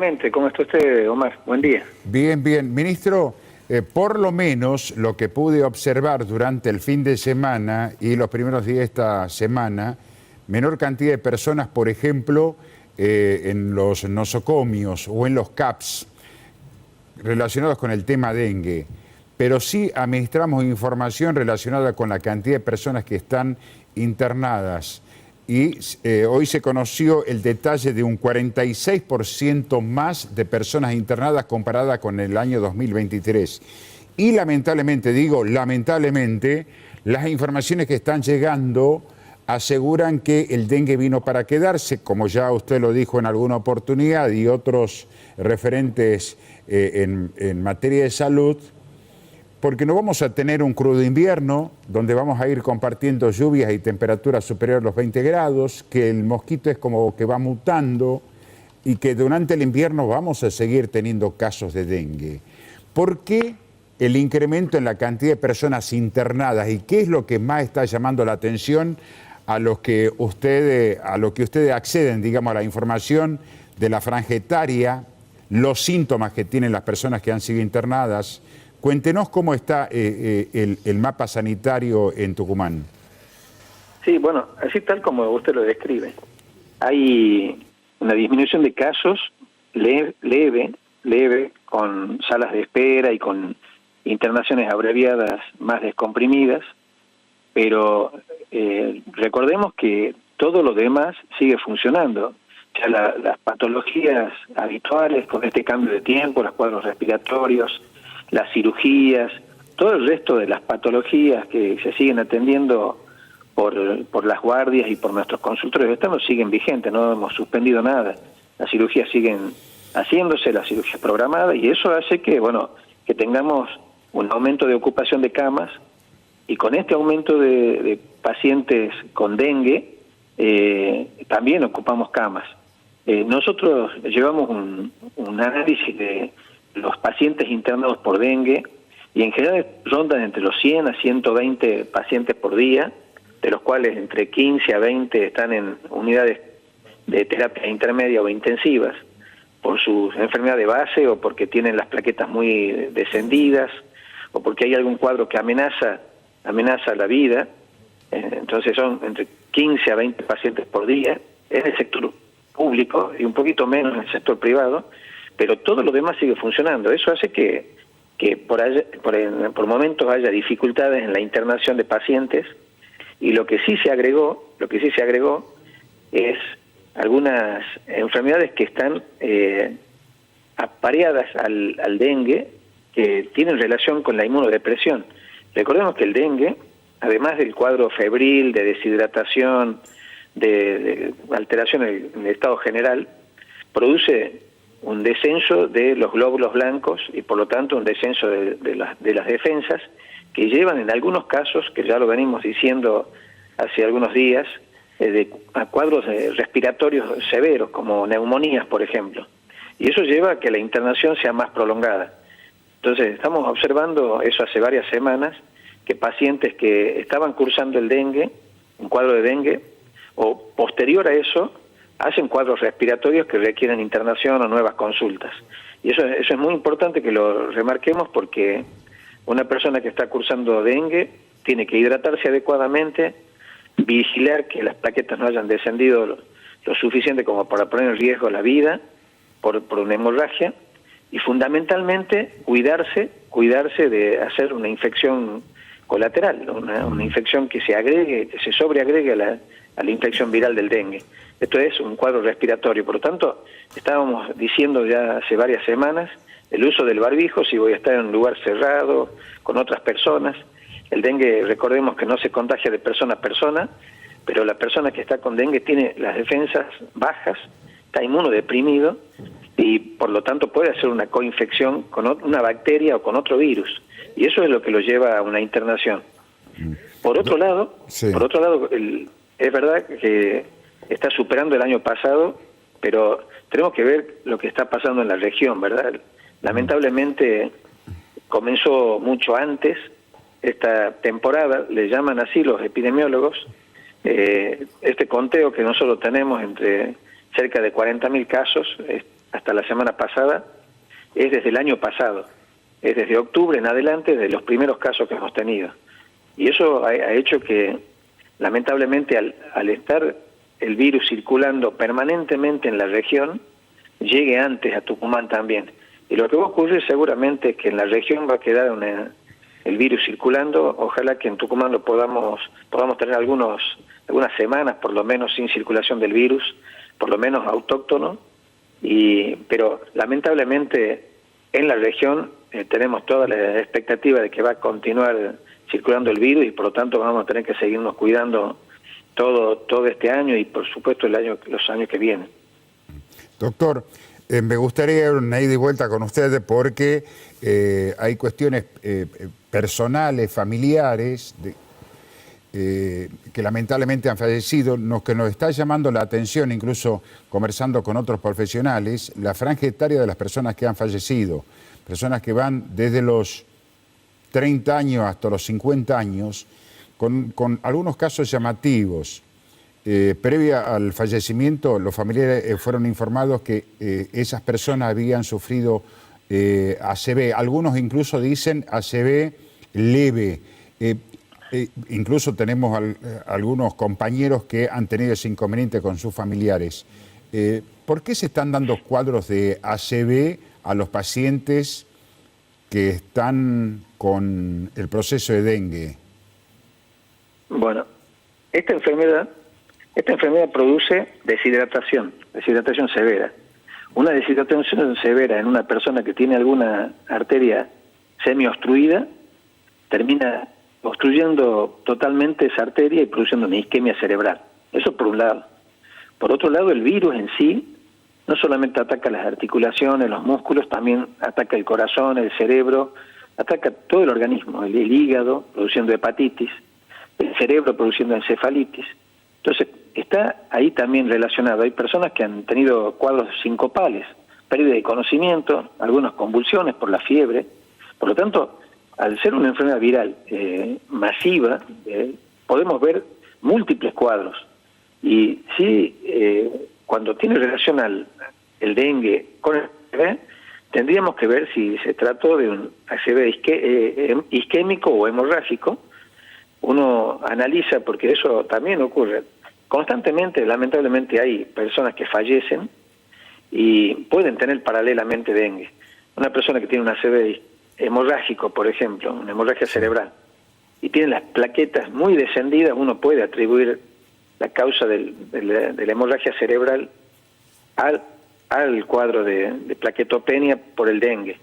igualmente. ¿Cómo está usted, Omar? Buen día. Bien, bien. Ministro, por lo menos lo que pude observar durante el fin de semana y los primeros días de esta semana, menor cantidad de personas, por ejemplo, en los nosocomios o en los CAPS relacionados con el tema dengue. Pero sí administramos información relacionada con la cantidad de personas que están internadas. Y hoy se conoció el detalle de un 46% más de personas internadas comparada con el año 2023. Y lamentablemente, digo lamentablemente, las informaciones que están llegando aseguran que el dengue vino para quedarse, como ya usted lo dijo en alguna oportunidad y otros referentes en materia de salud, porque no vamos a tener un crudo invierno, donde vamos a ir compartiendo lluvias y temperaturas superiores a los 20 grados, que el mosquito es como que va mutando y que durante el invierno vamos a seguir teniendo casos de dengue. ¿Por qué el incremento en la cantidad de personas internadas y qué es lo que más está llamando la atención a lo que ustedes acceden, digamos, a la información de la franja etaria, los síntomas que tienen las personas que han sido internadas? Cuéntenos cómo está el mapa sanitario en Tucumán. Sí, bueno, así tal como usted lo describe. Hay una disminución de casos leve, con salas de espera y con internaciones abreviadas más descomprimidas, pero recordemos que todo lo demás sigue funcionando. O sea, las patologías habituales con este cambio de tiempo, los cuadros respiratorios, las cirugías, todo el resto de las patologías que se siguen atendiendo por las guardias y por nuestros consultorios externos siguen vigentes, no hemos suspendido nada. Las cirugías siguen haciéndose, las cirugías programadas, y eso hace que, bueno, que tengamos un aumento de ocupación de camas, y con este aumento de pacientes con dengue, también ocupamos camas. Nosotros llevamos un análisis de los pacientes internados por dengue, y en general rondan entre los 100 a 120 pacientes por día, de los cuales entre 15 a 20 están en unidades de terapia intermedia o intensivas, por su enfermedad de base o porque tienen las plaquetas muy descendidas, o porque hay algún cuadro que amenaza la vida. Entonces son entre 15 a 20 pacientes por día en el sector público y un poquito menos en el sector privado, pero todo lo demás sigue funcionando. Eso hace que por momentos haya dificultades en la internación de pacientes, y lo que sí se agregó es algunas enfermedades que están apareadas al dengue, que tienen relación con la inmunodepresión. Recordemos que el dengue, además del cuadro febril, de deshidratación, de alteración en el estado general, produce un descenso de los glóbulos blancos y por lo tanto un descenso de las defensas, que llevan en algunos casos, que ya lo venimos diciendo hace algunos días, a cuadros respiratorios severos, como neumonías, por ejemplo. Y eso lleva a que la internación sea más prolongada. Entonces, estamos observando eso hace varias semanas, que pacientes que estaban cursando el dengue, un cuadro de dengue, o posterior a eso, hacen cuadros respiratorios que requieren internación o nuevas consultas. Y eso es muy importante que lo remarquemos, porque una persona que está cursando dengue tiene que hidratarse adecuadamente, vigilar que las plaquetas no hayan descendido lo suficiente como para poner en riesgo la vida por una hemorragia, y fundamentalmente cuidarse de hacer una infección colateral, una infección que se sobreagregue a la infección viral del dengue. Esto es un cuadro respiratorio. Por lo tanto, estábamos diciendo ya hace varias semanas el uso del barbijo si voy a estar en un lugar cerrado con otras personas. El dengue, recordemos que no se contagia de persona a persona, pero la persona que está con dengue tiene las defensas bajas, está inmunodeprimido, y por lo tanto puede hacer una coinfección con una bacteria o con otro virus, y eso es lo que lo lleva a una internación. Por otro lado, es verdad que está superando el año pasado, pero tenemos que ver lo que está pasando en la región, ¿verdad? Lamentablemente comenzó mucho antes esta temporada, le llaman así los epidemiólogos, este conteo que nosotros tenemos entre cerca de 40.000 casos, hasta la semana pasada es desde el año pasado, es desde octubre en adelante, de los primeros casos que hemos tenido. Y eso ha hecho que, lamentablemente, al estar el virus circulando permanentemente en la región, llegue antes a Tucumán también. Y lo que va a ocurrir seguramente es que en la región va a quedar el virus circulando. Ojalá que en Tucumán lo podamos tener algunas semanas por lo menos sin circulación del virus, por lo menos autóctono, pero lamentablemente en la región tenemos toda la expectativa de que va a continuar circulando el virus y por lo tanto vamos a tener que seguirnos cuidando todo este año y por supuesto los años que vienen. Doctor, me gustaría dar una ida y vuelta con ustedes porque hay cuestiones personales, familiares, que lamentablemente han fallecido, que nos está llamando la atención, incluso conversando con otros profesionales, la franja etaria de las personas que han fallecido, personas que van desde los 30 años hasta los 50 años, con algunos casos llamativos. Previa al fallecimiento, los familiares fueron informados que esas personas habían sufrido ACV, algunos incluso dicen ACV leve. Incluso tenemos algunos compañeros que han tenido ese inconveniente con sus familiares. ¿Por qué se están dando cuadros de ACV a los pacientes que están con el proceso de dengue? Bueno, esta enfermedad produce deshidratación severa. Una deshidratación severa en una persona que tiene alguna arteria semiobstruida termina obstruyendo totalmente esa arteria y produciendo una isquemia cerebral. Eso por un lado. Por otro lado, el virus en sí no solamente ataca las articulaciones, los músculos, también ataca el corazón, el cerebro, ataca todo el organismo, el hígado produciendo hepatitis, el cerebro produciendo encefalitis. Entonces, está ahí también relacionado. Hay personas que han tenido cuadros sincopales, pérdida de conocimiento, algunas convulsiones por la fiebre. Por lo tanto, al ser una enfermedad viral masiva, podemos ver múltiples cuadros. Y sí, cuando tiene relación el dengue con el ACV, tendríamos que ver si se trató de un ACV isquémico o hemorrágico. Uno analiza, porque eso también ocurre constantemente. Lamentablemente hay personas que fallecen y pueden tener paralelamente dengue. Una persona que tiene un ACV hemorrágico, por ejemplo, una hemorragia cerebral, y tiene las plaquetas muy descendidas, uno puede atribuir la causa de la hemorragia cerebral al cuadro de plaquetopenia por el dengue.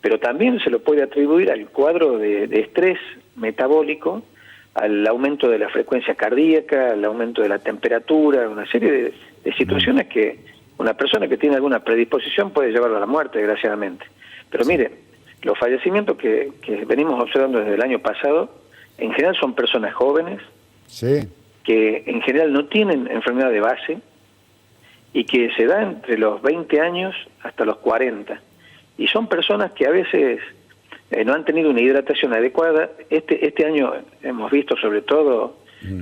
Pero también se lo puede atribuir al cuadro de estrés metabólico, al aumento de la frecuencia cardíaca, al aumento de la temperatura, una serie de situaciones que una persona que tiene alguna predisposición puede llevarlo a la muerte, desgraciadamente. Pero mire, los fallecimientos que venimos observando desde el año pasado, en general son personas jóvenes, sí, que en general no tienen enfermedad de base y que se da entre los 20 años hasta los 40. Y son personas que a veces no han tenido una hidratación adecuada. Este año hemos visto sobre todo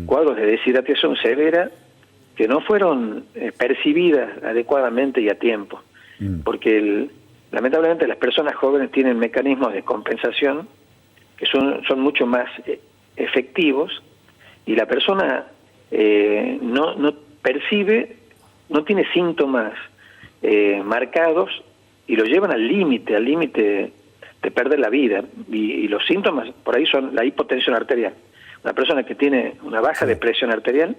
cuadros de deshidratación severa que no fueron percibidas adecuadamente y a tiempo, porque lamentablemente las personas jóvenes tienen mecanismos de compensación que son mucho más efectivos, y la persona no percibe, no tiene síntomas marcados y lo llevan al límite de perder la vida, y los síntomas por ahí son la hipotensión arterial. Una persona que tiene una baja de presión arterial,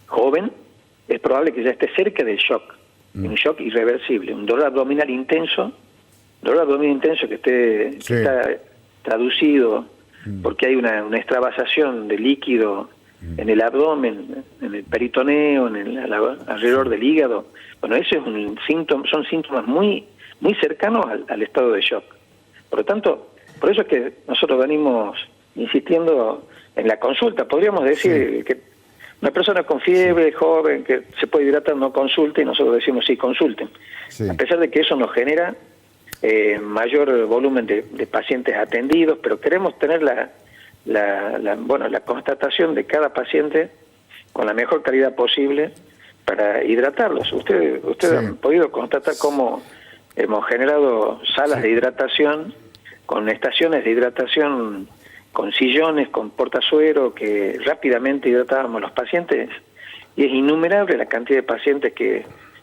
joven, es probable que ya esté cerca del shock, un shock irreversible, un dolor abdominal intenso que está traducido porque hay una extravasación de líquido en el abdomen, en el peritoneo, alrededor del hígado. Bueno, ese es son síntomas muy cercanos al estado de shock. Por lo tanto, por eso es que nosotros venimos insistiendo en la consulta. Podríamos decir que una persona con fiebre, joven, que se puede hidratar, no consulte, y nosotros decimos sí, consulten. A pesar de que eso nos genera mayor volumen de pacientes atendidos, pero queremos tener la constatación de cada paciente con la mejor calidad posible, para hidratarlos. Ustedes Sí. han podido constatar cómo hemos generado salas de hidratación, con estaciones de hidratación, con sillones, con portazuero, que rápidamente hidratábamos a los pacientes, y es innumerable la cantidad de pacientes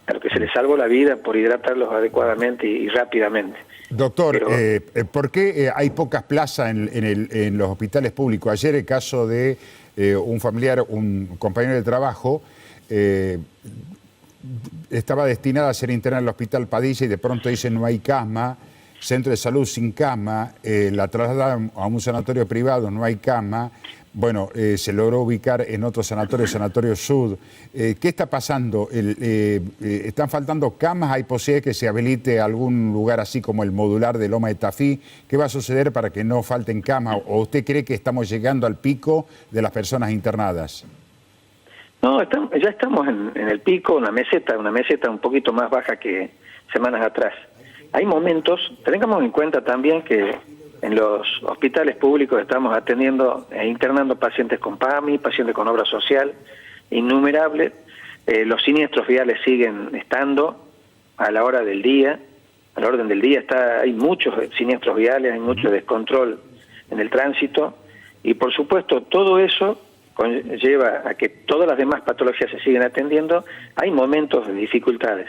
a los que se les salvó la vida por hidratarlos adecuadamente y rápidamente. Doctor, Pero, ¿por qué hay pocas plazas en los hospitales públicos? Ayer el caso de un familiar, un compañero de trabajo, estaba destinada a ser internada en el Hospital Padilla y de pronto dicen no hay cama, centro de salud sin cama, la trasladaron a un sanatorio privado, no hay cama. Bueno, se logró ubicar en otro sanatorio, Sanatorio Sud. ¿Qué está pasando? ¿Están faltando camas? ¿Hay posibilidad que se habilite algún lugar así como el modular de Loma de Tafí? ¿Qué va a suceder para que no falten camas? ¿O usted cree que estamos llegando al pico de las personas internadas? no, ya estamos en el pico, una meseta un poquito más baja que semanas atrás. Hay momentos, tengamos en cuenta también que en los hospitales públicos estamos atendiendo e internando pacientes con PAMI, pacientes con obra social, innumerables. Los siniestros viales siguen estando a la hora del día, a la orden del día hay muchos siniestros viales, hay mucho descontrol en el tránsito, y por supuesto todo eso lleva a que todas las demás patologías se siguen atendiendo. Hay momentos de dificultades,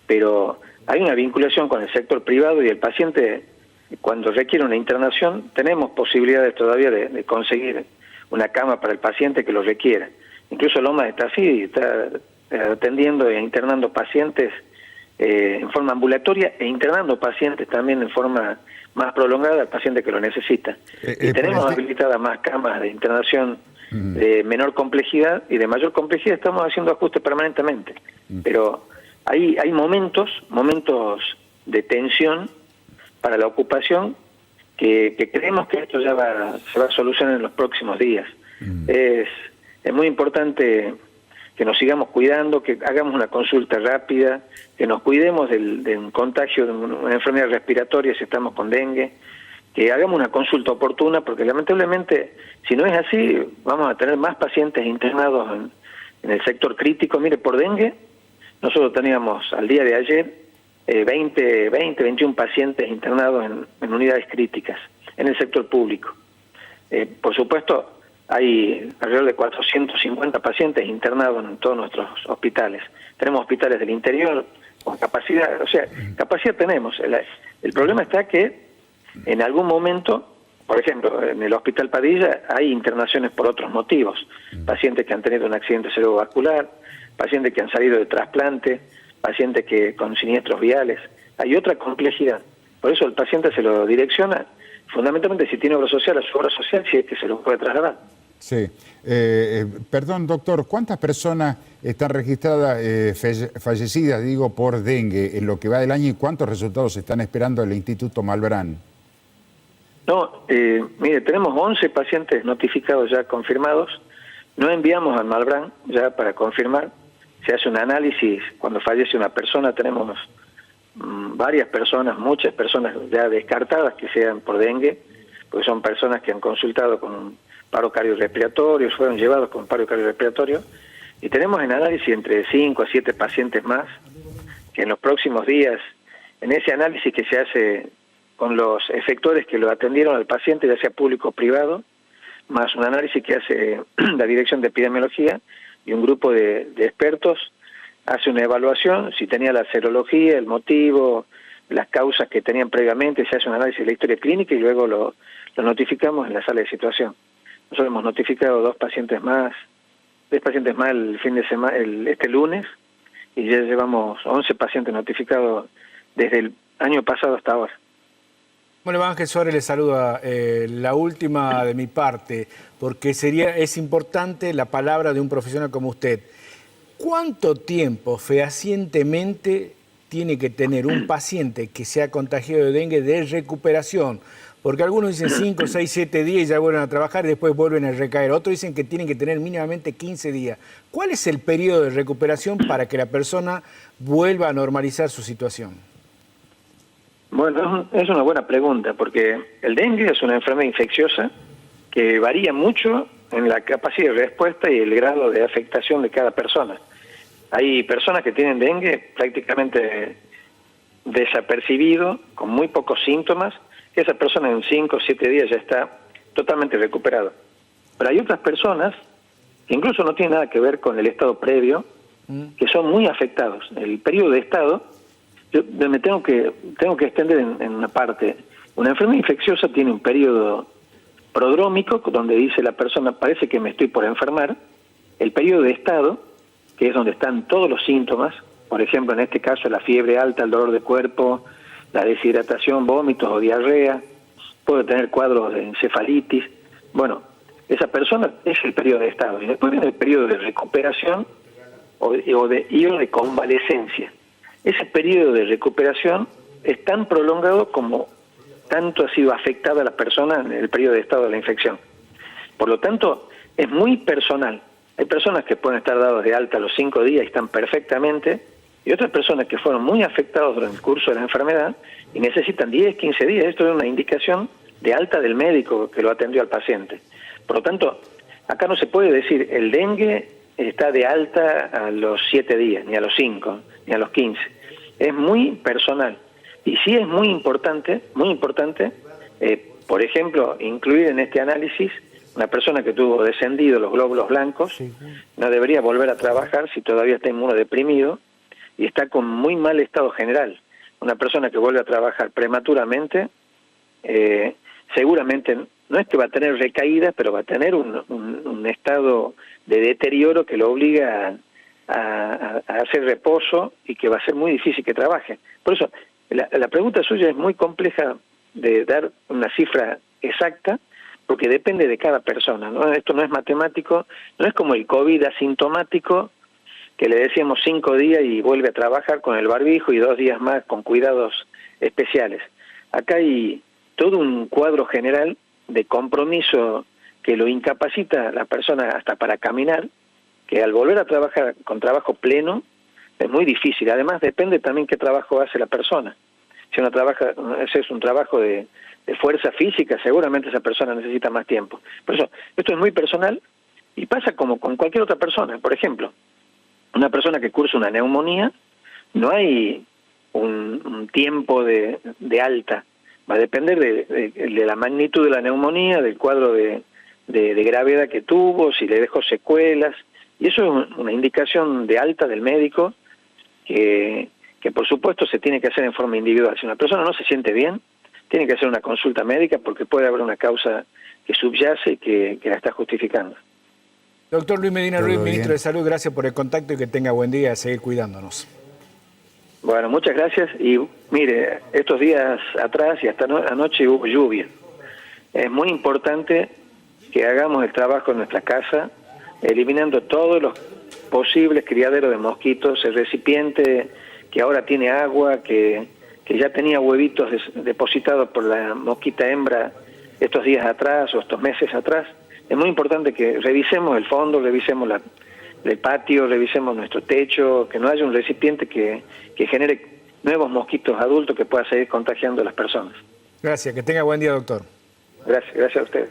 pero hay una vinculación con el sector privado y el paciente, cuando requiere una internación, tenemos posibilidades todavía de conseguir una cama para el paciente que lo requiera. Incluso Loma de Tafí está atendiendo e internando pacientes en forma ambulatoria e internando pacientes también en forma más prolongada al paciente que lo necesita. Y tenemos habilitadas más camas de internación de menor complejidad, y de mayor complejidad estamos haciendo ajustes permanentemente. Pero hay momentos de tensión para la ocupación que creemos que esto ya se va a solucionar en los próximos días. Es muy importante que nos sigamos cuidando, que hagamos una consulta rápida, que nos cuidemos del contagio de una enfermedad respiratoria si estamos con dengue, que hagamos una consulta oportuna, porque lamentablemente, si no es así, vamos a tener más pacientes internados en el sector crítico. Mire, por dengue, nosotros teníamos al día de ayer 21 pacientes internados en unidades críticas, en el sector público. Por supuesto, hay alrededor de 450 pacientes internados en todos nuestros hospitales. Tenemos hospitales del interior con capacidad, o sea, capacidad tenemos. El problema está que en algún momento, por ejemplo, en el Hospital Padilla hay internaciones por otros motivos. Pacientes que han tenido un accidente cerebrovascular, pacientes que han salido de trasplante, pacientes que con siniestros viales. Hay otra complejidad. Por eso el paciente se lo direcciona, fundamentalmente si tiene obra social, a su obra social, si es que se lo puede trasladar. Sí. Perdón, doctor, ¿cuántas personas están registradas fallecidas, digo, por dengue en lo que va del año, y cuántos resultados están esperando el Instituto Malbrán? No, mire, tenemos 11 pacientes notificados ya confirmados. No enviamos al Malbrán ya para confirmar. Se hace un análisis cuando fallece una persona. Tenemos varias personas, muchas personas ya descartadas que sean por dengue, porque son personas que han consultado con un paro cardiorrespiratorio, fueron llevados con paro cardiorrespiratorio, y tenemos en análisis entre 5 a 7 pacientes más, que en los próximos días, en ese análisis que se hace con los efectores que lo atendieron al paciente, ya sea público o privado, más un análisis que hace la Dirección de Epidemiología, y un grupo de expertos hace una evaluación, si tenía la serología, el motivo, las causas que tenían previamente, se hace un análisis de la historia clínica y luego lo notificamos en la sala de situación. Nosotros hemos notificado 3 pacientes más el fin de semana, este lunes, y ya llevamos 11 pacientes notificados desde el año pasado hasta ahora. Bueno, Ángel Suárez le saluda. La última de mi parte, porque es importante la palabra de un profesional como usted. ¿Cuánto tiempo fehacientemente tiene que tener un paciente que se ha contagiado de dengue de recuperación? Porque algunos dicen 5, 6, 7 días y ya vuelven a trabajar y después vuelven a recaer. Otros dicen que tienen que tener mínimamente 15 días. ¿Cuál es el periodo de recuperación para que la persona vuelva a normalizar su situación? Bueno, es una buena pregunta, porque el dengue es una enfermedad infecciosa que varía mucho en la capacidad de respuesta y el grado de afectación de cada persona. Hay personas que tienen dengue prácticamente desapercibido, con muy pocos síntomas, que esa persona en 5 o 7 días ya está totalmente recuperada. Pero hay otras personas que incluso no tienen nada que ver con el estado previo, que son muy afectados. El periodo de estado, yo me tengo que extender en una parte. Una enfermedad infecciosa tiene un periodo prodrómico, donde dice la persona, parece que me estoy por enfermar. El periodo de estado, que es donde están todos los síntomas, por ejemplo, en este caso la fiebre alta, el dolor de cuerpo, la deshidratación, vómitos o diarrea, puede tener cuadros de encefalitis. Bueno, esa persona es el periodo de estado. Y después viene el periodo de recuperación o de convalescencia. Ese periodo de recuperación es tan prolongado como tanto ha sido afectada la persona en el periodo de estado de la infección. Por lo tanto, es muy personal. Hay personas que pueden estar dados de alta a los 5 días y están perfectamente, y otras personas que fueron muy afectados durante el curso de la enfermedad y necesitan 10, 15 días. Esto es una indicación de alta del médico que lo atendió al paciente. Por lo tanto, acá no se puede decir el dengue está de alta a los 7 días, ni a los 5, ni a los 15. Es muy personal. Y sí es muy importante, por ejemplo, incluir en este análisis una persona que tuvo descendido los glóbulos blancos, no debería volver a trabajar si todavía está inmunodeprimido y está con muy mal estado general. Una persona que vuelve a trabajar prematuramente, seguramente no es que va a tener recaídas, pero va a tener un estado de deterioro que lo obliga a hacer reposo y que va a ser muy difícil que trabaje. Por eso, la pregunta suya es muy compleja de dar una cifra exacta, porque depende de cada persona, ¿no? Esto no es matemático, no es como el COVID asintomático, que le decíamos 5 días y vuelve a trabajar con el barbijo y 2 días más con cuidados especiales. Acá hay todo un cuadro general de compromiso que lo incapacita a la persona hasta para caminar, que al volver a trabajar con trabajo pleno es muy difícil. Además depende también qué trabajo hace la persona. Si ese es un trabajo de fuerza física, seguramente esa persona necesita más tiempo. Por eso, esto es muy personal y pasa como con cualquier otra persona. Por ejemplo, una persona que cursa una neumonía, no hay un tiempo de alta. Va a depender de la magnitud de la neumonía, del cuadro de gravedad que tuvo, si le dejó secuelas. Y eso es una indicación de alta del médico que por supuesto se tiene que hacer en forma individual. Si una persona no se siente bien, tiene que hacer una consulta médica porque puede haber una causa que subyace y que la está justificando. Doctor Luis Medina Ruiz, ministro de Salud, gracias por el contacto y que tenga buen día, a seguir cuidándonos. Bueno, muchas gracias. Y mire, estos días atrás y hasta anoche hubo lluvia. Es muy importante que hagamos el trabajo en nuestra casa, eliminando todos los posibles criaderos de mosquitos, el recipiente que ahora tiene agua, que ya tenía huevitos depositados por la mosquita hembra estos días atrás o estos meses atrás. Es muy importante que revisemos el fondo, revisemos el patio, revisemos nuestro techo, que no haya un recipiente que genere nuevos mosquitos adultos que puedan seguir contagiando a las personas. Gracias, que tenga buen día, doctor. Gracias a ustedes.